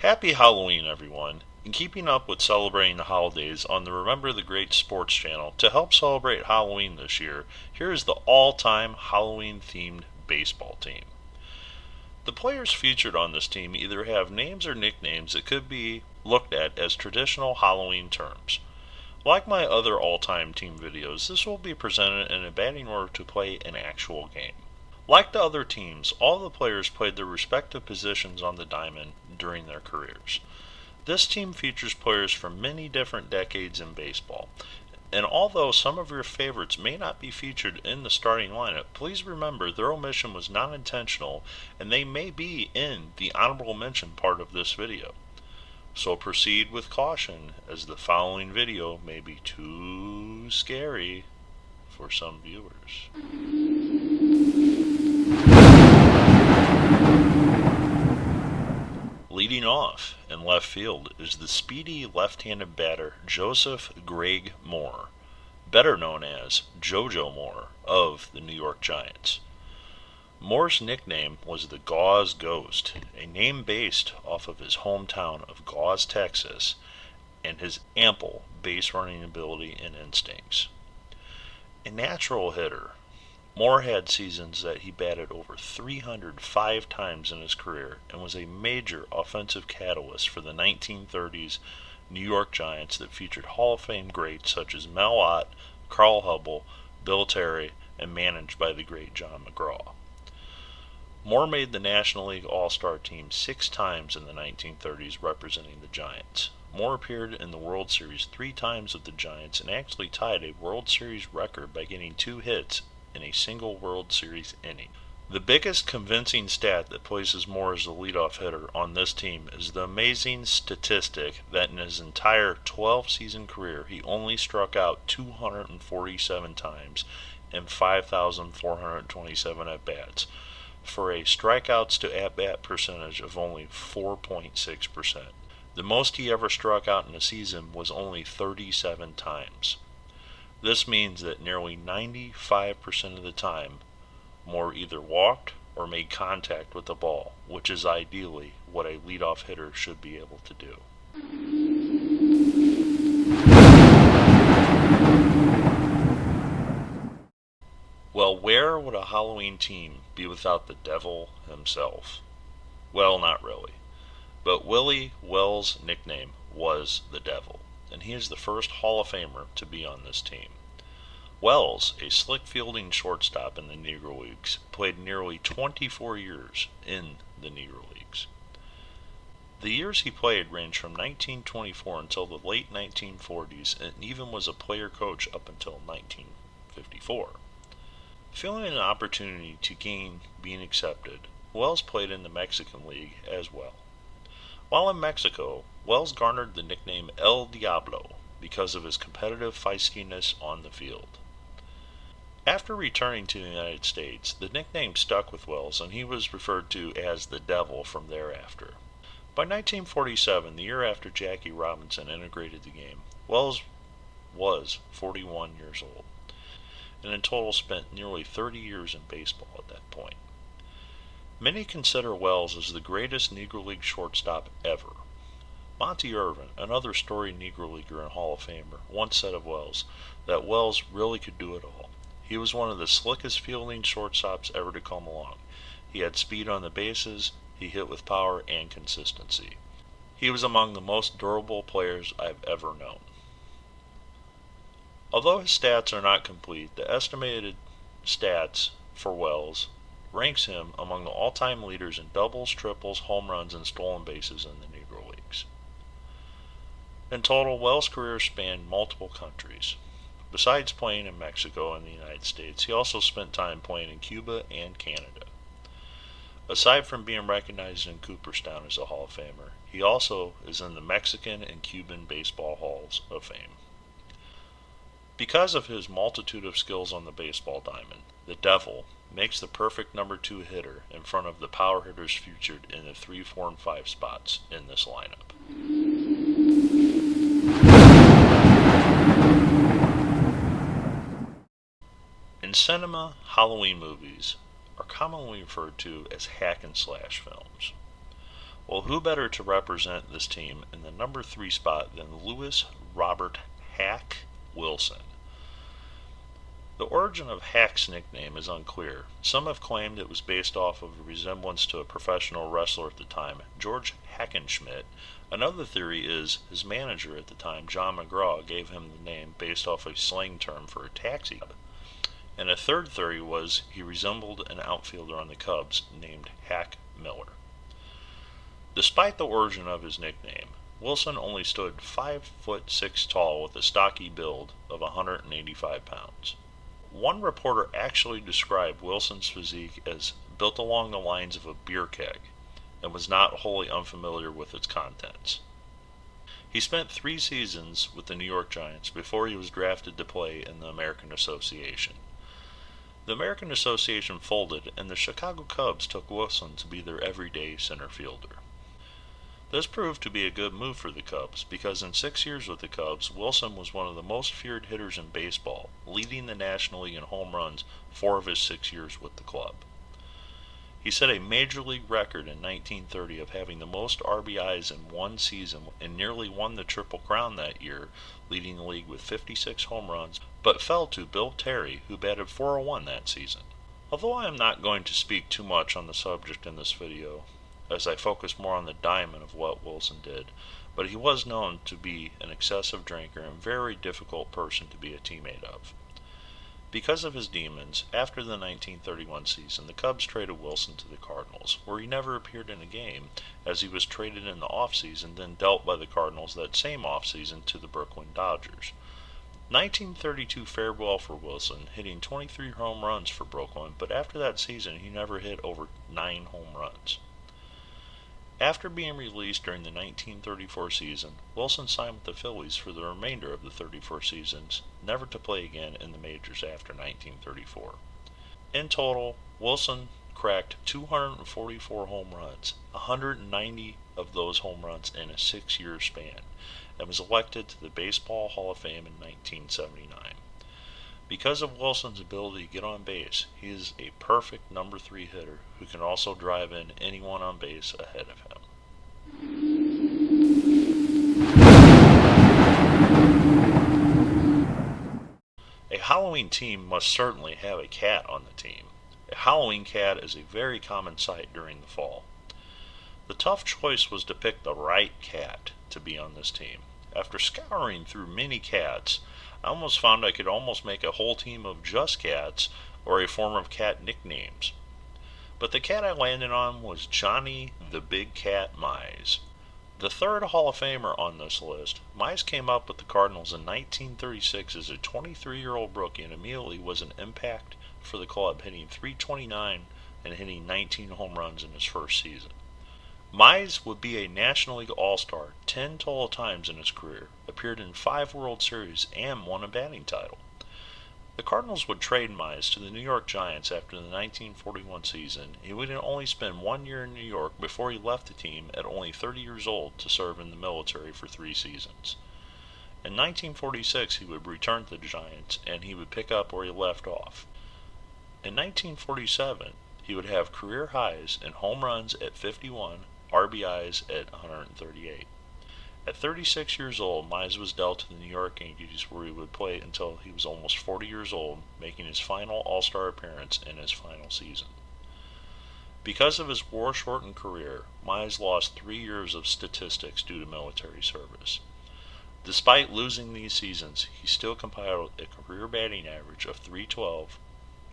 Happy Halloween, everyone! In keeping up with celebrating the holidays on the Remember the Great Sports channel, to help celebrate Halloween this year, here is the all-time Halloween-themed baseball team. The players featured on this team either have names or nicknames that could be looked at as traditional Halloween terms. Like my other all-time team videos, this will be presented in a batting order to play an actual game. Like the other teams, all the players played their respective positions on the diamond during their careers. This team features players from many different decades in baseball, and although some of your favorites may not be featured in the starting lineup, please remember their omission was not intentional and they may be in the honorable mention part of this video. So proceed with caution, as the following video may be too scary for some viewers. Leading off in left field is the speedy left-handed batter Joseph Greg Moore, better known as JoJo Moore of the New York Giants. Moore's nickname was the Gause Ghost, a name based off of his hometown of Gause, Texas, and his ample base running ability and instincts. A natural hitter, Moore had seasons that he batted over 305 times in his career and was a major offensive catalyst for the 1930s New York Giants that featured Hall of Fame greats such as Mel Ott, Carl Hubbell, Bill Terry, and managed by the great John McGraw. Moore made the National League All-Star team 6 times in the 1930s representing the Giants. Moore appeared in the World Series 3 times with the Giants and actually tied a World Series record by getting 2 hits in a single World Series inning. The biggest convincing stat that places Moore as the leadoff hitter on this team is the amazing statistic that in his entire 12-season career he only struck out 247 times in 5,427 at-bats, for a strikeouts to at-bat percentage of only 4.6%. The most he ever struck out in a season was only 37 times. This means that nearly 95% of the time, Moore either walked or made contact with the ball, which is ideally what a leadoff hitter should be able to do. Well, where would a Halloween team be without the devil himself? Well, not really. But Willie Wells' nickname was the Devil, and he is the first Hall of Famer to be on this team. Wells, a slick fielding shortstop in the Negro Leagues, played nearly 24 years in the Negro Leagues. The years he played ranged from 1924 until the late 1940s, and even was a player coach up until 1954. Feeling an opportunity to gain being accepted, Wells played in the Mexican League as well. While in Mexico, Wells garnered the nickname El Diablo because of his competitive feistiness on the field. After returning to the United States, the nickname stuck with Wells and he was referred to as the Devil from thereafter. By 1947, the year after Jackie Robinson integrated the game, Wells was 41 years old, and in total spent nearly 30 years in baseball at that point. Many consider Wells as the greatest Negro League shortstop ever. Monty Irvin, another storied Negro Leaguer and Hall of Famer, once said of Wells that Wells really could do it all. He was one of the slickest fielding shortstops ever to come along. He had speed on the bases, he hit with power and consistency. He was among the most durable players I've ever known. Although his stats are not complete, the estimated stats for Wells ranks him among the all-time leaders in doubles, triples, home runs, and stolen bases in the Negro Leagues. In total, Wells' career spanned multiple countries. Besides playing in Mexico and the United States, he also spent time playing in Cuba and Canada. Aside from being recognized in Cooperstown as a Hall of Famer, he also is in the Mexican and Cuban Baseball Halls of Fame. Because of his multitude of skills on the baseball diamond, the Devil makes the perfect number 2 hitter in front of the power hitters featured in the 3, 4, and 5 spots in this lineup. In cinema, Halloween movies are commonly referred to as hack and slash films. Well, who better to represent this team in the number 3 spot than Lewis Robert Hack Wilson? The origin of Hack's nickname is unclear. Some have claimed it was based off of a resemblance to a professional wrestler at the time, George Hackenschmidt. Another theory is his manager at the time, John McGraw, gave him the name based off a slang term for a taxi cab. And a third theory was he resembled an outfielder on the Cubs named Hack Miller. Despite the origin of his nickname, Wilson only stood 5'6" tall with a stocky build of 185 pounds. One reporter actually described Wilson's physique as built along the lines of a beer keg, and was not wholly unfamiliar with its contents. He spent 3 seasons with the New York Giants before he was drafted to play in the American Association. The American Association folded, and the Chicago Cubs took Wilson to be their everyday center fielder. This proved to be a good move for the Cubs, because in 6 years with the Cubs, Wilson was one of the most feared hitters in baseball, leading the National League in home runs 4 of his 6 years with the club. He set a major league record in 1930 of having the most RBIs in one season and nearly won the Triple Crown that year, leading the league with 56 home runs, but fell to Bill Terry, who batted .401 that season. Although I am not going to speak too much on the subject in this video, as I focus more on the diamond of what Wilson did, but he was known to be an excessive drinker and very difficult person to be a teammate of. Because of his demons, after the 1931 season, the Cubs traded Wilson to the Cardinals, where he never appeared in a game, as he was traded in the offseason, then dealt by the Cardinals that same offseason to the Brooklyn Dodgers. 1932 fared well for Wilson, hitting 23 home runs for Brooklyn, but after that season he never hit over 9 home runs. After being released during the 1934 season, Wilson signed with the Phillies for the remainder of the 34 seasons, never to play again in the majors after 1934. In total, Wilson cracked 244 home runs, 190 of those home runs in a 6-year span, and was elected to the Baseball Hall of Fame in 1979. Because of Wilson's ability to get on base, he is a perfect number 3 hitter who can also drive in anyone on base ahead of him. A Halloween team must certainly have a cat on the team. A Halloween cat is a very common sight during the fall. The tough choice was to pick the right cat to be on this team. After scouring through many cats, I almost found I could almost make a whole team of just cats, or a form of cat nicknames. But the cat I landed on was Johnny the Big Cat Mize. The third Hall of Famer on this list, Mize came up with the Cardinals in 1936 as a 23-year-old rookie and immediately was an impact for the club, hitting .329 and hitting 19 home runs in his first season. Mize would be a National League All-Star 10 total times in his career, appeared in 5 World Series, and won a batting title. The Cardinals would trade Mize to the New York Giants after the 1941 season. He would only spend 1 year in New York before he left the team at only 30 years old to serve in the military for 3 seasons. In 1946 he would return to the Giants and he would pick up where he left off. In 1947 he would have career highs in home runs at 51, RBIs at 138. At 36 years old, Mize was dealt to the New York Yankees, where he would play until he was almost 40 years old, making his final All-Star appearance in his final season. Because of his war-shortened career, Mize lost 3 years of statistics due to military service. Despite losing these seasons, he still compiled a career batting average of .312,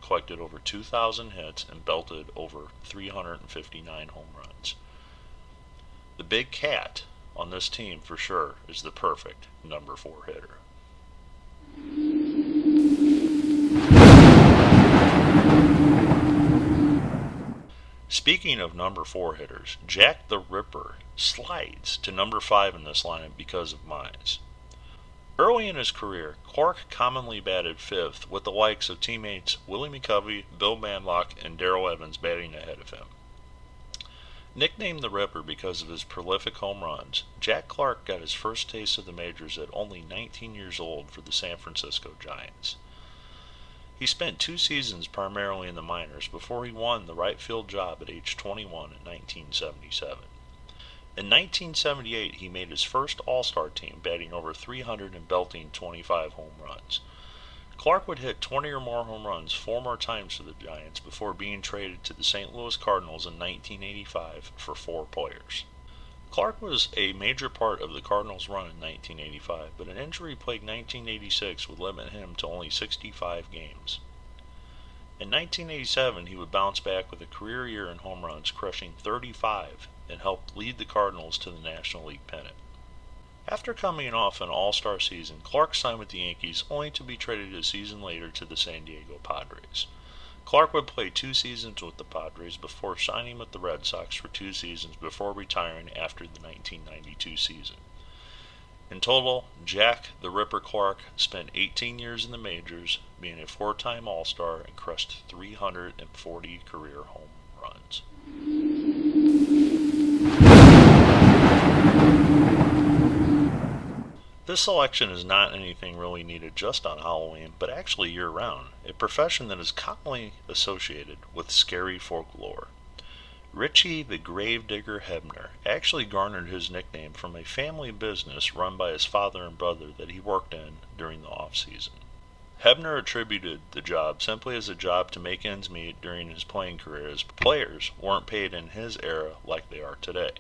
collected over 2,000 hits, and belted over 359 home runs. The Big Cat on this team for sure is the perfect number 4 hitter. Speaking of number 4 hitters, Jack the Ripper slides to number 5 in this lineup because of Mize. Early in his career, Clark commonly batted 5th, with the likes of teammates Willie McCovey, Bill Manlock, and Darrell Evans batting ahead of him. Nicknamed the Ripper because of his prolific home runs, Jack Clark got his first taste of the majors at only 19 years old for the San Francisco Giants. He spent 2 seasons primarily in the minors before he won the right field job at age 21 in 1977. In 1978, he made his first All-Star team, batting over 300 and belting 25 home runs. Clark would hit 20 or more home runs 4 more times for the Giants before being traded to the St. Louis Cardinals in 1985 for 4 players. Clark was a major part of the Cardinals' run in 1985, but an injury-plagued 1986 would limit him to only 65 games. In 1987, he would bounce back with a career year in home runs, crushing 35, and helped lead the Cardinals to the National League pennant. After coming off an all-star season, Clark signed with the Yankees only to be traded a season later to the San Diego Padres. Clark would play 2 seasons with the Padres before signing with the Red Sox for 2 seasons before retiring after the 1992 season. In total, Jack the Ripper Clark spent 18 years in the majors, being a 4-time All-Star, and crushed 340 career home runs. This selection is not anything really needed just on Halloween, but actually year-round, a profession that is commonly associated with scary folklore. Richie the Gravedigger Hebner actually garnered his nickname from a family business run by his father and brother that he worked in during the off-season. Hebner attributed the job simply as a job to make ends meet during his playing career, as players weren't paid in his era like they are today.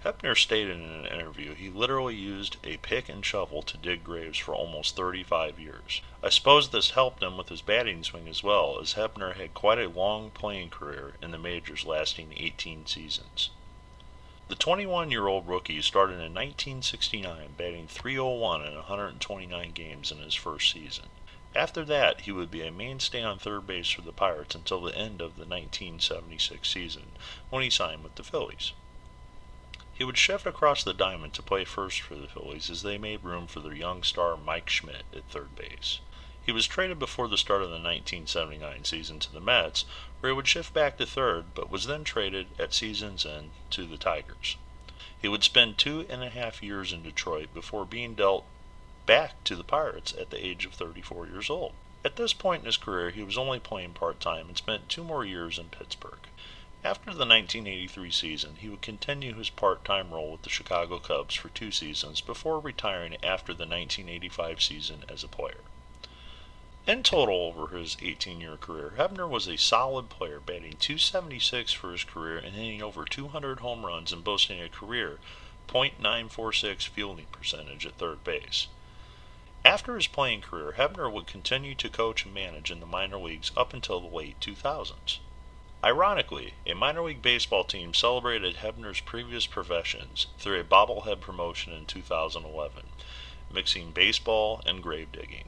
Hebner stated in an interview he literally used a pick and shovel to dig graves for almost 35 years. I suppose this helped him with his batting swing as well, as Hebner had quite a long playing career in the majors lasting 18 seasons. The 21-year-old rookie started in 1969, batting .301 in 129 games in his first season. After that, he would be a mainstay on third base for the Pirates until the end of the 1976 season, when he signed with the Phillies. He would shift across the diamond to play first for the Phillies as they made room for their young star Mike Schmidt at third base. He was traded before the start of the 1979 season to the Mets, where he would shift back to third, but was then traded at season's end to the Tigers. He would spend 2.5 years in Detroit before being dealt back to the Pirates at the age of 34 years old. At this point in his career, he was only playing part-time and spent 2 more years in Pittsburgh. After the 1983 season, he would continue his part-time role with the Chicago Cubs for 2 seasons before retiring after the 1985 season as a player. In total, over his 18-year career, Hebner was a solid player, batting .276 for his career and hitting over 200 home runs and boasting a career .946 fielding percentage at third base. After his playing career, Hebner would continue to coach and manage in the minor leagues up until the late 2000s. Ironically, a minor league baseball team celebrated Hebner's previous professions through a bobblehead promotion in 2011, mixing baseball and grave digging.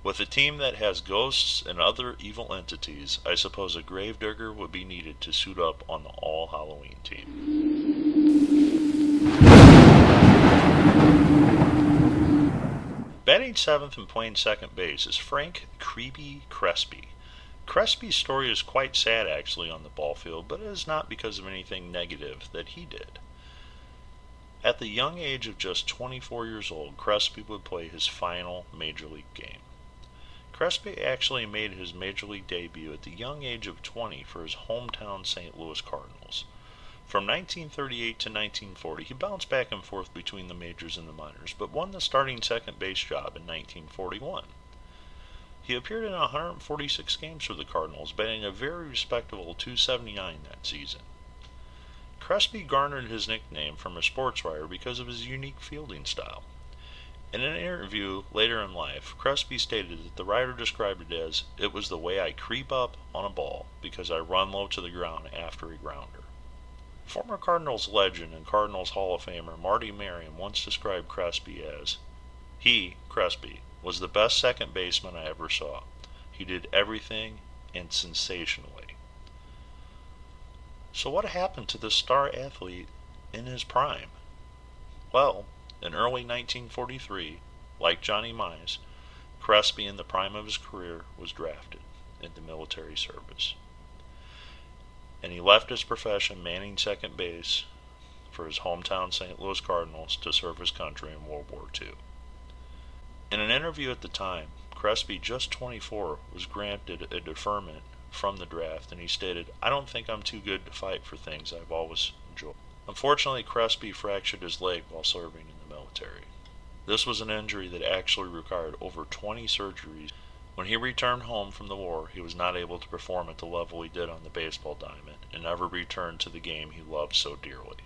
With a team that has ghosts and other evil entities, I suppose a gravedigger would be needed to suit up on the all-Halloween team. Batting 7th and playing second base is Frank "Creepy" Crespi. Crespi's story is quite sad actually on the ball field, but it is not because of anything negative that he did. At the young age of just 24 years old, Crespi would play his final major league game. Crespi actually made his major league debut at the young age of 20 for his hometown St. Louis Cardinals. From 1938 to 1940, he bounced back and forth between the majors and the minors, but won the starting second base job in 1941. He appeared in 146 games for the Cardinals, batting a very respectable .279 that season. Crespi garnered his nickname from a sports writer because of his unique fielding style. In an interview later in life, Crespi stated that the writer described it as, "It was the way I creep up on a ball because I run low to the ground after a grounder." Former Cardinals legend and Cardinals Hall of Famer Marty Merriam once described Crespi as, "He, Crespi, was the best second baseman I ever saw. He did everything and sensationally." So what happened to this star athlete in his prime? Well, in early 1943, like Johnny Mize, Crespi in the prime of his career was drafted into military service. And he left his profession manning second base for his hometown St. Louis Cardinals to serve his country in World War II. In an interview at the time, Crespi, just 24, was granted a deferment from the draft, and he stated, "I don't think I'm too good to fight for things I've always enjoyed." Unfortunately, Crespi fractured his leg while serving in the military. This was an injury that actually required over 20 surgeries. When he returned home from the war, he was not able to perform at the level he did on the baseball diamond and never returned to the game he loved so dearly.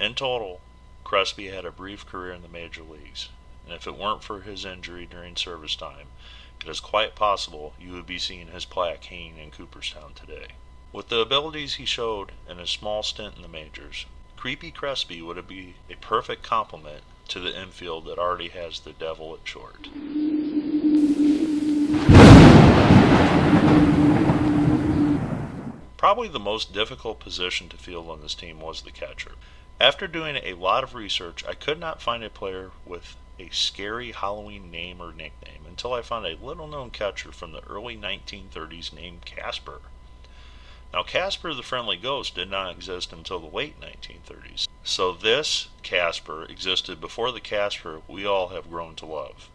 In total, Crespi had a brief career in the major leagues, and if it weren't for his injury during service time, it is quite possible you would be seeing his plaque hanging in Cooperstown today. With the abilities he showed in his small stint in the majors, Creepy Crespi would be a perfect complement to the infield that already has the devil at short. Probably the most difficult position to field on this team was the catcher. After doing a lot of research, I could not find a player with a scary Halloween name or nickname until I found a little-known catcher from the early 1930s named Casper. Now, Casper the Friendly Ghost did not exist until the late 1930s, so this Casper existed before the Casper we all have grown to love.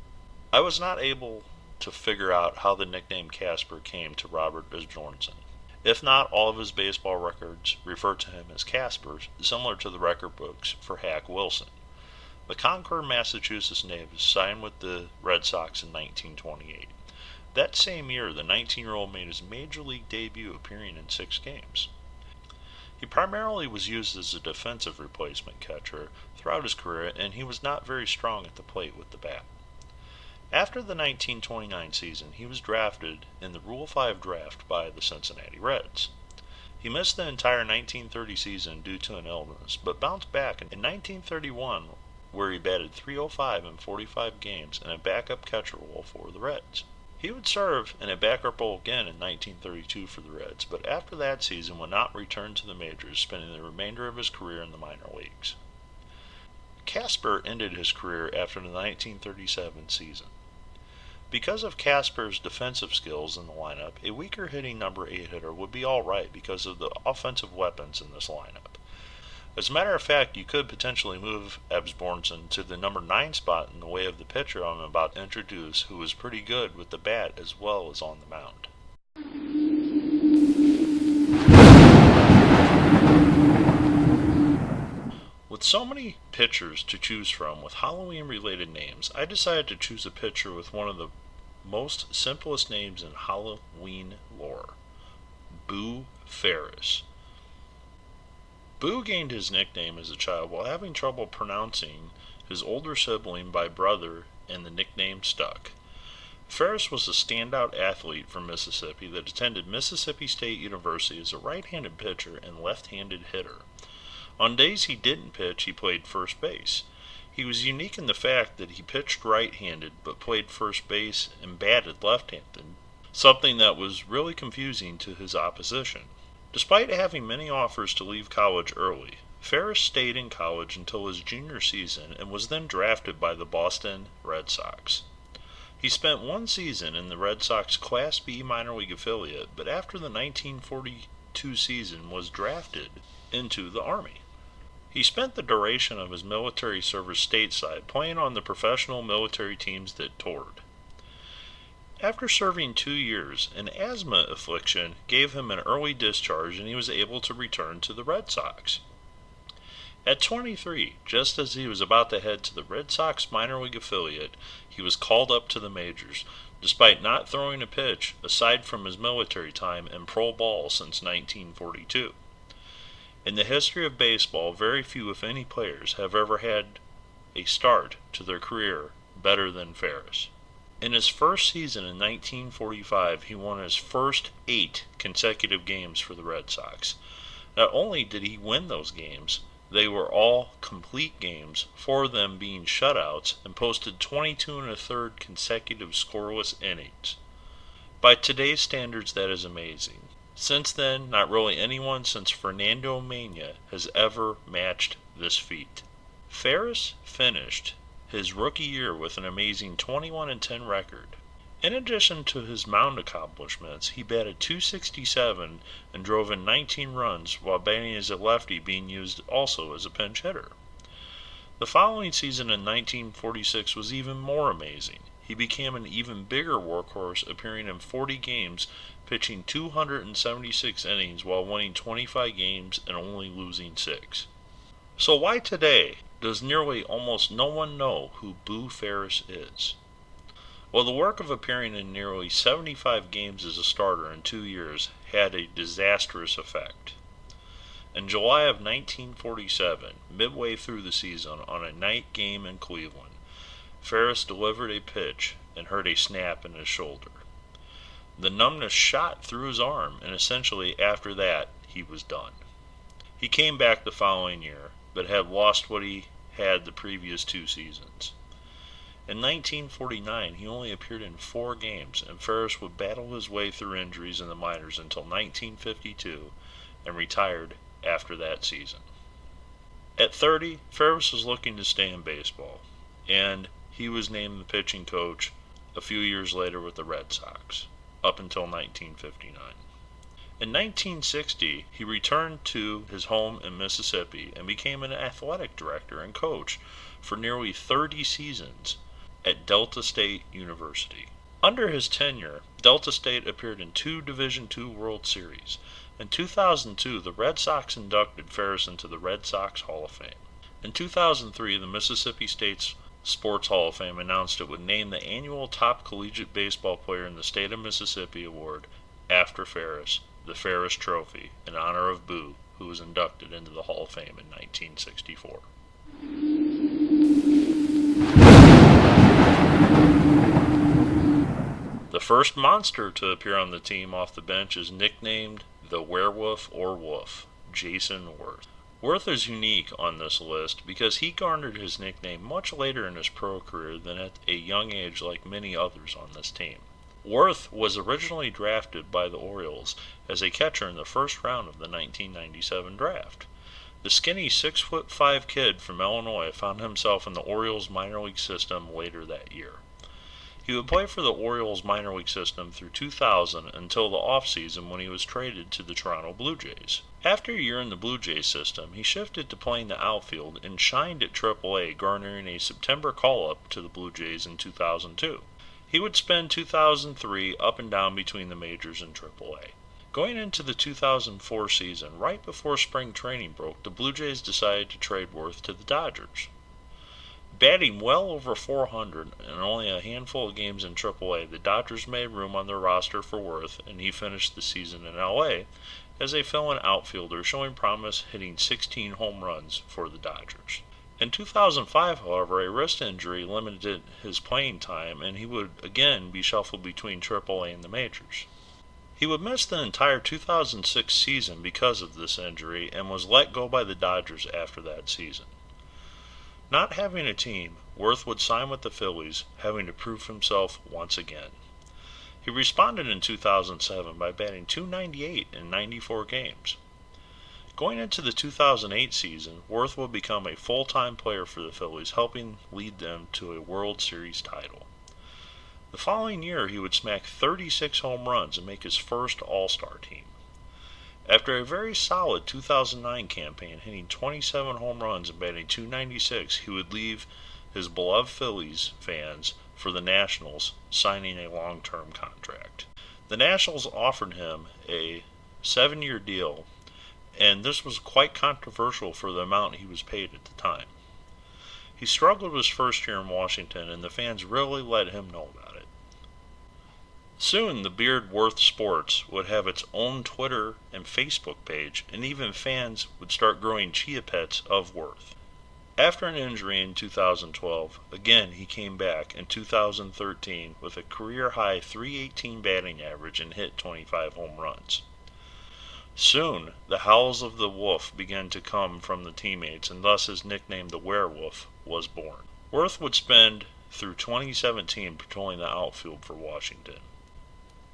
I was not able to figure out how the nickname Casper came to Robert Asbjornson. If not, all of his baseball records refer to him as Casper, similar to the record books for Hack Wilson. The Concord, Massachusetts native signed with the Red Sox in 1928. That same year, the 19-year-old made his major league debut, appearing in 6 games. He primarily was used as a defensive replacement catcher throughout his career, and he was not very strong at the plate with the bat. After the 1929 season, he was drafted in the Rule 5 draft by the Cincinnati Reds. He missed the entire 1930 season due to an illness, but bounced back in 1931, where he batted .305 in 45 games in a backup catcher role for the Reds. He would serve in a backup role again in 1932 for the Reds, but after that season would not return to the majors, spending the remainder of his career in the minor leagues. Casper ended his career after the 1937 season. Because of Casper's defensive skills in the lineup, a weaker hitting number 8 hitter would be alright because of the offensive weapons in this lineup. As a matter of fact, you could potentially move Asbjornson to the number 9 spot in the way of the pitcher I'm about to introduce, who was pretty good with the bat as well as on the mound. With so many pitchers to choose from with Halloween-related names, I decided to choose a pitcher with one of the most simplest names in Halloween lore, Boo Ferriss. Boo gained his nickname as a child while having trouble pronouncing his older sibling by brother, and the nickname stuck. Ferriss was a standout athlete from Mississippi that attended Mississippi State University as a right-handed pitcher and left-handed hitter. On days he didn't pitch, he played first base. He was unique in the fact that he pitched right-handed but played first base and batted left-handed, something that was really confusing to his opposition. Despite having many offers to leave college early, Ferriss stayed in college until his junior season and was then drafted by the Boston Red Sox. He spent 1 season in the Red Sox Class B minor league affiliate, but after the 1942 season was drafted into the Army. He spent the duration of his military service stateside playing on the professional military teams that toured. After serving 2 years, an asthma affliction gave him an early discharge and he was able to return to the Red Sox. At 23, just as he was about to head to the Red Sox minor league affiliate, he was called up to the majors, despite not throwing a pitch aside from his military time and pro ball since 1942. In the history of baseball, very few, if any, players have ever had a start to their career better than Ferriss. In his first season in 1945, he won his first 8 consecutive games for the Red Sox. Not only did he win those games, they were all complete games, 4 of them being shutouts, and posted 22 1/3 consecutive scoreless innings. By today's standards, that is amazing. Since then, not really anyone since Fernando Mania has ever matched this feat. Ferriss finished his rookie year with an amazing 21-10 record. In addition to his mound accomplishments, he batted .267 and drove in 19 runs while batting as a lefty, being used also as a pinch hitter. The following season in 1946 was even more amazing. he became an even bigger workhorse, appearing in 40 games, pitching 276 innings while winning 25 games and only losing 6. So why today does nearly almost no one know who Boo Ferriss is? Well, the work of appearing in nearly 75 games as a starter in 2 years had a disastrous effect. In July of 1947, midway through the season, on a night game in Cleveland, Ferriss delivered a pitch and heard a snap in his shoulder. The numbness shot through his arm, and essentially after that, he was done. He came back the following year, but had lost what he had the previous 2 seasons. In 1949, he only appeared in 4 games, and Ferriss would battle his way through injuries in the minors until 1952 and retired after that season. At 30, Ferriss was looking to stay in baseball, and he was named the pitching coach a few years later with the Red Sox, up until 1959. In 1960, he returned to his home in Mississippi and became an athletic director and coach for nearly 30 seasons at Delta State University. Under his tenure, Delta State appeared in 2 Division II World Series. In 2002, the Red Sox inducted Ferriss into the Red Sox Hall of Fame. In 2003, the Mississippi State Sports Hall of Fame announced it would name the annual Top Collegiate Baseball Player in the State of Mississippi award after Ferriss, the Ferriss Trophy, in honor of Boo, who was inducted into the Hall of Fame in 1964. The first monster to appear on the team off the bench is nicknamed the Werewolf or Wolf, Jayson Werth. Werth is unique on this list because he garnered his nickname much later in his pro career than at a young age like many others on this team. Werth was originally drafted by the Orioles as a catcher in the first round of the 1997 draft. The skinny 6'5" kid from Illinois found himself in the Orioles minor league system later that year. He would play for the Orioles minor league system through 2000 until the offseason when he was traded to the Toronto Blue Jays. After a year in the Blue Jays system, he shifted to playing the outfield and shined at AAA, garnering a September call-up to the Blue Jays in 2002. He would spend 2003 up and down between the majors and AAA. Going into the 2004 season, right before spring training broke, the Blue Jays decided to trade Werth to the Dodgers. Batting well over 400 and only a handful of games in AAA, the Dodgers made room on their roster for Werth, and he finished the season in LA as a fill-in outfielder, showing promise, hitting 16 home runs for the Dodgers. In 2005, however, a wrist injury limited his playing time, and he would again be shuffled between AAA and the majors. He would miss the entire 2006 season because of this injury and was let go by the Dodgers after that season. Not having a team, Werth would sign with the Phillies, having to prove himself once again. He responded in 2007 by batting .298 in 94 games. Going into the 2008 season, Werth would become a full-time player for the Phillies, helping lead them to a World Series title. The following year, he would smack 36 home runs and make his first All-Star team. After a very solid 2009 campaign, hitting 27 home runs and batting .296, he would leave his beloved Phillies fans for the Nationals, signing a long-term contract. The Nationals offered him a 7-year deal, and this was quite controversial for the amount he was paid at the time. He struggled his first year in Washington, and the fans really let him know about it. Soon, the Beard Werth Sports would have its own Twitter and Facebook page, and even fans would start growing chia pets of Werth. After an injury in 2012, again he came back in 2013 with a career-high .318 batting average and hit 25 home runs. Soon, the howls of the wolf began to come from the teammates, and thus his nickname, the Werewolf, was born. Werth would spend through 2017 patrolling the outfield for Washington.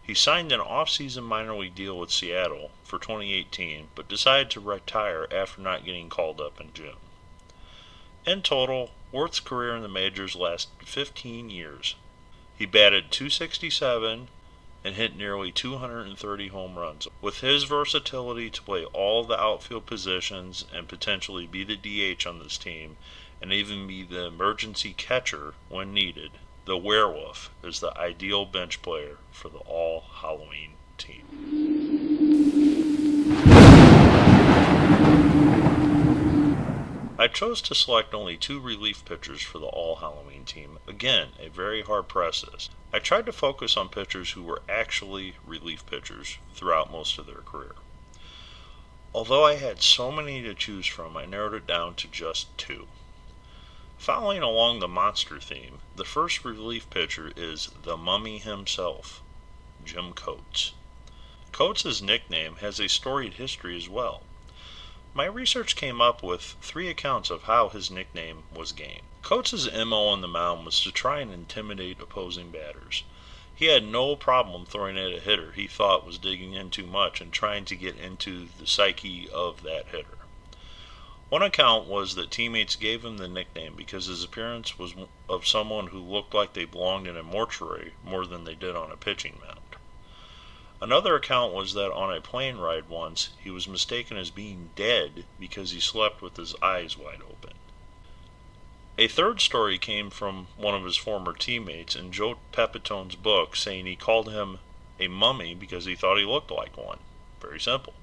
He signed an off-season minor league deal with Seattle for 2018, but decided to retire after not getting called up in June. In total, Werth's career in the majors lasted 15 years. He batted .267 and hit nearly 230 home runs. With his versatility to play all the outfield positions and potentially be the DH on this team, and even be the emergency catcher when needed, the Werewolf is the ideal bench player for the All-Halloween team. I chose to select only 2 relief pitchers for the All-Halloween team. Again, a very hard process. I tried to focus on pitchers who were actually relief pitchers throughout most of their career. Although I had so many to choose from, I narrowed it down to just 2. Following along the monster theme, the first relief pitcher is the Mummy himself, Jim Coates. Coates' nickname has a storied history as well. My research came up with 3 accounts of how his nickname was gained. Coates' MO on the mound was to try and intimidate opposing batters. He had no problem throwing at a hitter he thought was digging in too much and trying to get into the psyche of that hitter. One account was that teammates gave him the nickname because his appearance was of someone who looked like they belonged in a mortuary more than they did on a pitching mound. Another account was that on a plane ride once, he was mistaken as being dead because he slept with his eyes wide open. A third story came from one of his former teammates in Joe Pepitone's book, saying he called him a mummy because he thought he looked like one. Very simple.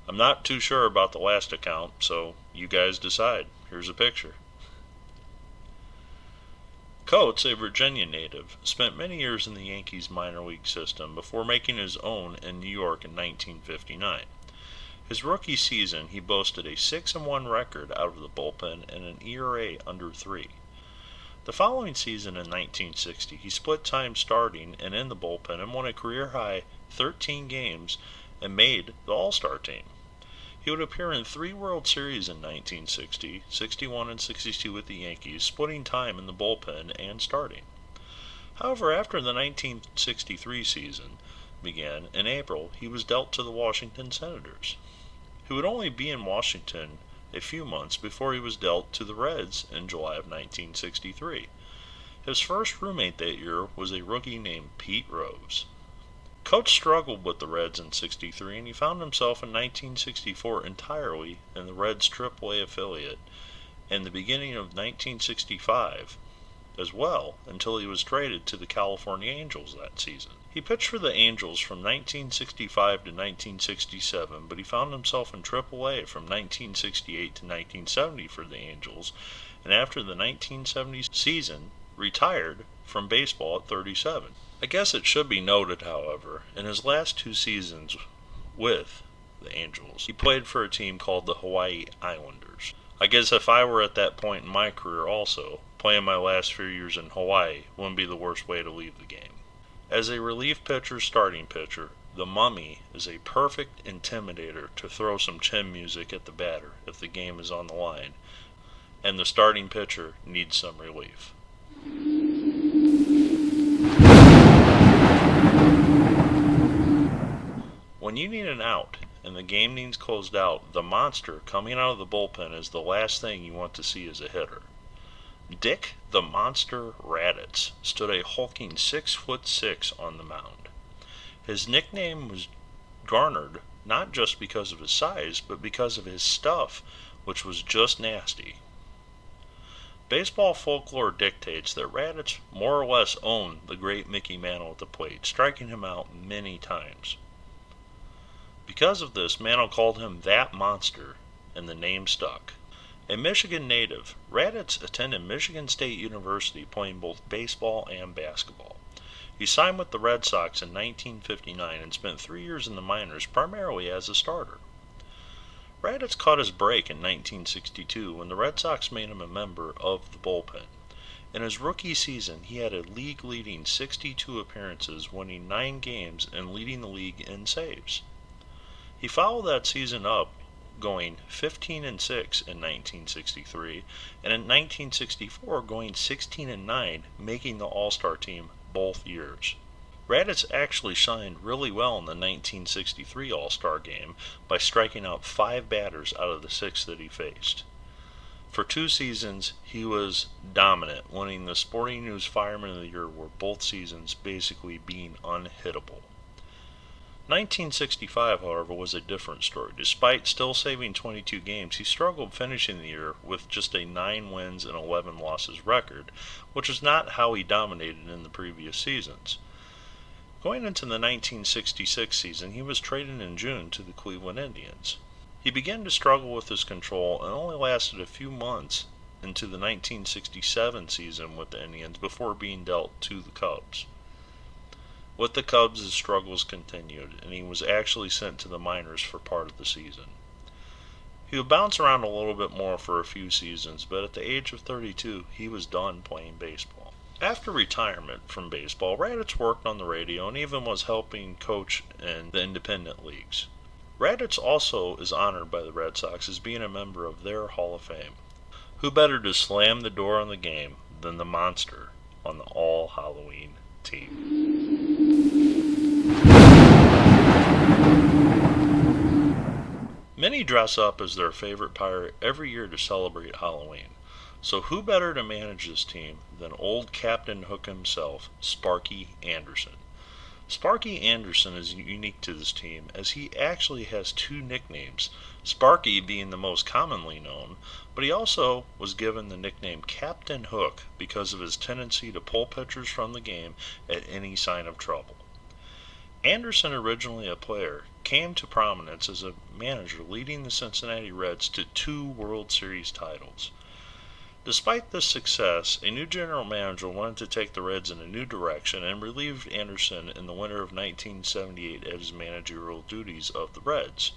I'm not too sure about the last account, so you guys decide. Here's a picture. Coates, a Virginia native, spent many years in the Yankees minor league system before making his own in New York in 1959. His rookie season, he boasted a 6-1 record out of the bullpen and an ERA under 3. The following season in 1960, he split time starting and in the bullpen and won a career-high 13 games and made the All-Star team. He would appear in 3 World Series in 1960, 61 and 62 with the Yankees, splitting time in the bullpen and starting. However, after the 1963 season began, in April, he was dealt to the Washington Senators. He would only be in Washington a few months before he was dealt to the Reds in July of 1963. His first roommate that year was a rookie named Pete Rose. Coates struggled with the Reds in '63, and he found himself in 1964 entirely in the Reds' AAA affiliate, and the beginning of 1965 as well, until he was traded to the California Angels that season. He pitched for the Angels from 1965 to 1967, but he found himself in AAA from 1968 to 1970 for the Angels, and after the 1970 season, retired from baseball at 37. I guess it should be noted, however, in his last 2 seasons with the Angels, he played for a team called the Hawaii Islanders. I guess if I were at that point in my career also, playing my last few years in Hawaii wouldn't be the worst way to leave the game. As a relief pitcher, starting pitcher, the Mummy is a perfect intimidator to throw some chin music at the batter if the game is on the line, and the starting pitcher needs some relief. When you need an out and the game needs closed out, the monster coming out of the bullpen is the last thing you want to see as a hitter. Dick the Monster Radatz stood a hulking 6'6" on the mound. His nickname was garnered not just because of his size, but because of his stuff, which was just nasty. Baseball folklore dictates that Radatz more or less owned the great Mickey Mantle at the plate, striking him out many times. Because of this, Mantle called him that monster, and the name stuck. A Michigan native, Radatz attended Michigan State University playing both baseball and basketball. He signed with the Red Sox in 1959 and spent 3 years in the minors, primarily as a starter. Radatz caught his break in 1962 when the Red Sox made him a member of the bullpen. In his rookie season, he had a league-leading 62 appearances, winning 9 games and leading the league in saves. He followed that season up, going 15-6 in 1963, and in 1964 going 16-9, making the All-Star team both years. Radatz actually shined really well in the 1963 All-Star game by striking out 5 batters out of the 6 that he faced. For 2 seasons, he was dominant, winning the Sporting News Fireman of the Year, where both seasons basically being unhittable. 1965, however, was a different story. Despite still saving 22 games, he struggled finishing the year with just a 9 wins and 11 losses record, which was not how he dominated in the previous seasons. Going into the 1966 season, he was traded in June to the Cleveland Indians. He began to struggle with his control and only lasted a few months into the 1967 season with the Indians before being dealt to the Cubs. With the Cubs, his struggles continued, and he was actually sent to the minors for part of the season. He would bounce around a little bit more for a few seasons, but at the age of 32, he was done playing baseball. After retirement from baseball, Radatz worked on the radio and even was helping coach in the independent leagues. Radatz also is honored by the Red Sox as being a member of their Hall of Fame. Who better to slam the door on the game than the monster on the All-Halloween team? Many dress up as their favorite pirate every year to celebrate Halloween. So who better to manage this team than old Captain Hook himself, Sparky Anderson. Sparky Anderson is unique to this team as he actually has 2 nicknames, Sparky being the most commonly known, but he also was given the nickname Captain Hook because of his tendency to pull pitchers from the game at any sign of trouble. Anderson, originally a player, came to prominence as a manager, leading the Cincinnati Reds to 2 World Series titles. Despite this success, a new general manager wanted to take the Reds in a new direction and relieved Anderson in the winter of 1978 at his managerial duties of the Reds.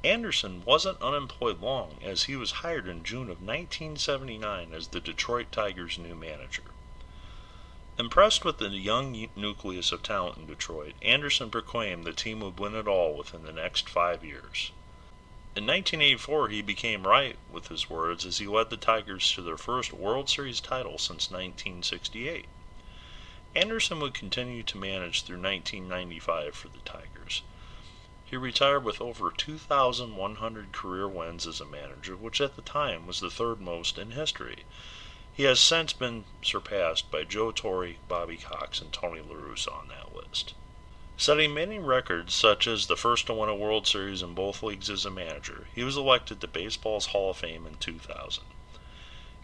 Anderson wasn't unemployed long, as he was hired in June of 1979 as the Detroit Tigers' new manager. Impressed with the young nucleus of talent in Detroit, Anderson proclaimed the team would win it all within the next 5 years. In 1984, he became right with his words as he led the Tigers to their first World Series title since 1968. Anderson would continue to manage through 1995 for the Tigers. He retired with over 2,100 career wins as a manager, which at the time was the 3rd most in history. He has since been surpassed by Joe Torre, Bobby Cox, and Tony La Russa on that list. Setting many records, such as the first to win a World Series in both leagues as a manager, he was elected to baseball's Hall of Fame in 2000.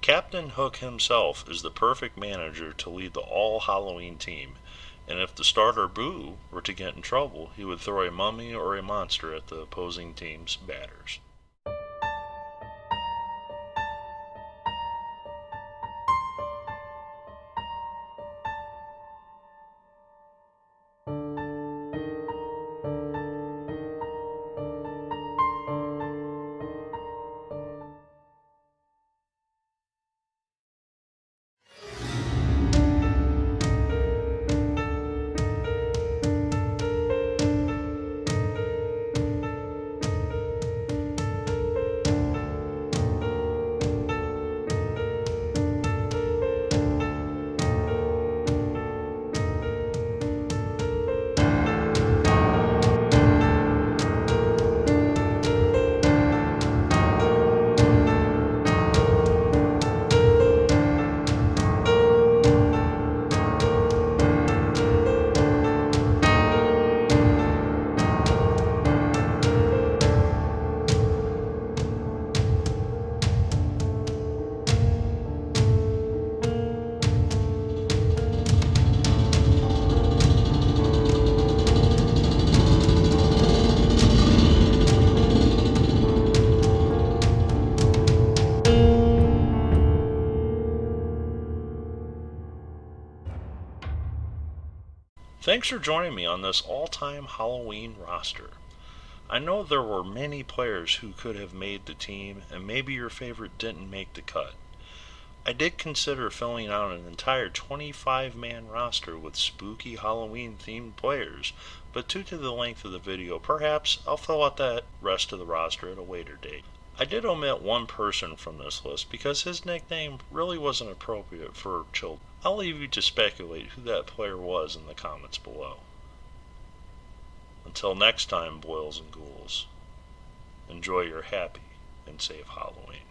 Captain Hook himself is the perfect manager to lead the All-Halloween team, and if the starter Boo were to get in trouble, he would throw a mummy or a monster at the opposing team's batters. Thanks for joining me on this all-time Halloween roster. I know there were many players who could have made the team, and maybe your favorite didn't make the cut. I did consider filling out an entire 25-man roster with spooky Halloween-themed players, but due to the length of the video, perhaps I'll fill out that rest of the roster at a later date. I did omit one person from this list because his nickname really wasn't appropriate for children. I'll leave you to speculate who that player was in the comments below. Until next time, boils and ghouls, enjoy your happy and safe Halloween.